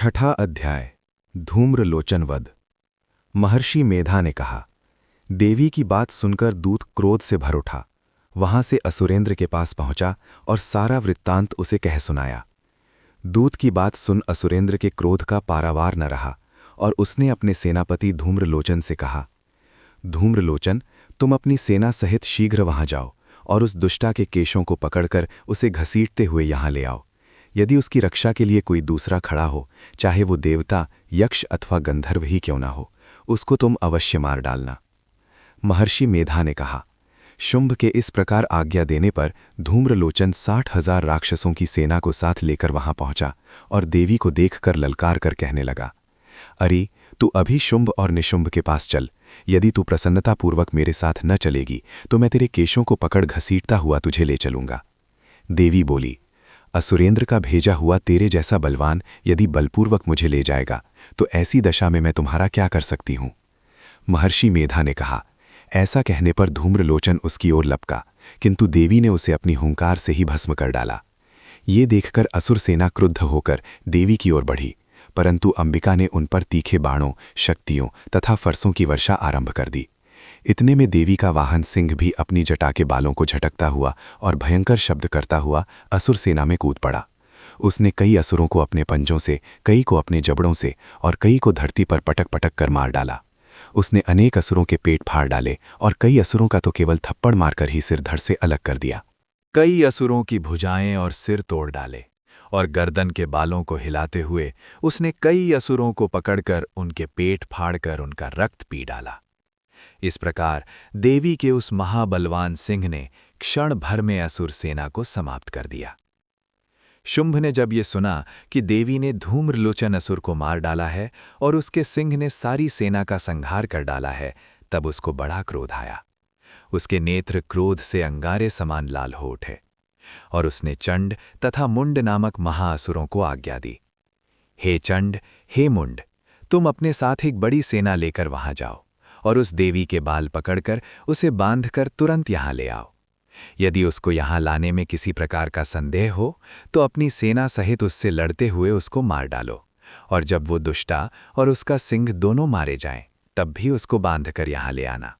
छठा अध्याय धूम्रलोचन वध। महर्षि मेधा ने कहा, देवी की बात सुनकर दूत क्रोध से भर उठा। वहां से असुरेंद्र के पास पहुंचा और सारा वृत्तांत उसे कह सुनाया। दूत की बात सुन असुरेंद्र के क्रोध का पारावार न रहा और उसने अपने सेनापति धूम्रलोचन से कहा, धूम्रलोचन, तुम अपनी सेना सहित शीघ्र वहां जाओ और उस दुष्टा के केशों को पकड़कर उसे घसीटते हुए यहां ले आओ। यदि उसकी रक्षा के लिए कोई दूसरा खड़ा हो, चाहे वो देवता, यक्ष अथवा गंधर्व ही क्यों ना हो, उसको तुम अवश्य मार डालना। महर्षि मेधा ने कहा। शुंभ के इस प्रकार आज्ञा देने पर धूम्रलोचन 60,000 राक्षसों की सेना को साथ लेकर वहां पहुंचा और देवी को देखकर ललकार कर कहने लगा, अरे, तू अभी शुंभ और निशुंभ के पास चल। यदि तू प्रसन्नतापूर्वक मेरे साथ न चलेगी तो मैं तेरे केशों को पकड़ घसीटता हुआ तुझे ले चलूंगा। देवी बोली, असुरेंद्र का भेजा हुआ तेरे जैसा बलवान यदि बलपूर्वक मुझे ले जाएगा तो ऐसी दशा में मैं तुम्हारा क्या कर सकती हूं। महर्षि मेधा ने कहा। ऐसा कहने पर धूम्रलोचन उसकी ओर लपका, किंतु देवी ने उसे अपनी हुंकार से ही भस्म कर डाला। ये देखकर असुर सेना क्रुद्ध होकर देवी की ओर बढ़ी, परंतु अंबिका ने उन पर तीखे बाणों, शक्तियों तथा फरसों की वर्षा आरंभ कर दी। इतने में देवी का वाहन सिंह भी अपनी जटा के बालों को झटकता हुआ और भयंकर शब्द करता हुआ असुर सेना में कूद पड़ा। उसने कई असुरों को अपने पंजों से, कई को अपने जबड़ों से और कई को धरती पर पटक पटक कर मार डाला। उसने अनेक असुरों के पेट फाड़ डाले और कई असुरों का तो केवल थप्पड़ मारकर ही सिर धड़ से अलग कर दिया। कई असुरों की भुजाएं और सिर तोड़ डाले और गर्दन के बालों को हिलाते हुए उसने कई असुरों को पकड़कर उनके पेट फाड़कर उनका रक्त पी डाला। इस प्रकार देवी के उस महाबलवान सिंह ने क्षण भर में असुर सेना को समाप्त कर दिया। शुंभ ने जब ये सुना कि देवी ने धूम्रलोचन असुर को मार डाला है और उसके सिंह ने सारी सेना का संहार कर डाला है, तब उसको बड़ा क्रोध आया। उसके नेत्र क्रोध से अंगारे समान लाल हो उठे और उसने चंड तथा मुंड नामक महाअसुरों को आज्ञा दी, हे चंड, हे मुंड, तुम अपने साथ एक बड़ी सेना लेकर वहां जाओ और उस देवी के बाल पकड़कर उसे बांधकर तुरंत यहां ले आओ। यदि उसको यहां लाने में किसी प्रकार का संदेह हो तो अपनी सेना सहित उससे लड़ते हुए उसको मार डालो, और जब वो दुष्टा और उसका सिंह दोनों मारे जाएं, तब भी उसको बांधकर यहां ले आना।